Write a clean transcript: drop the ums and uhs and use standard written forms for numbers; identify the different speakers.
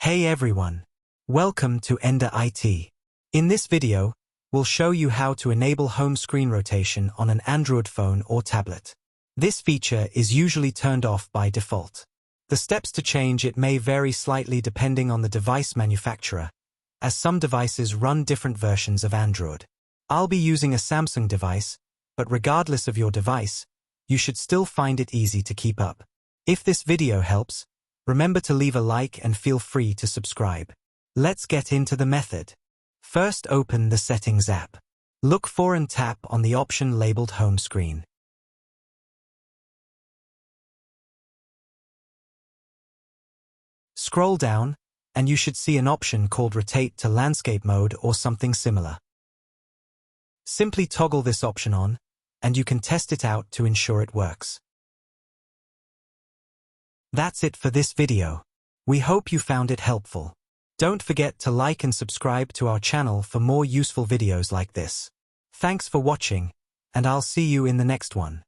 Speaker 1: Hey everyone! Welcome to Ender IT. In this video, we'll show you how to enable home screen rotation on an Android phone or tablet. This feature is usually turned off by default. The steps to change it may vary slightly depending on the device manufacturer, as some devices run different versions of Android. I'll be using a Samsung device, but regardless of your device, you should still find it easy to keep up. If this video helps, remember to leave a like and feel free to subscribe. Let's get into the method. First, open the Settings app. Look for and tap on the option labeled Home Screen. Scroll down, and you should see an option called Rotate to Landscape Mode or something similar. Simply toggle this option on, and you can test it out to ensure it works. That's it for this video. We hope you found it helpful. Don't forget to like and subscribe to our channel for more useful videos like this. Thanks for watching, and I'll see you in the next one.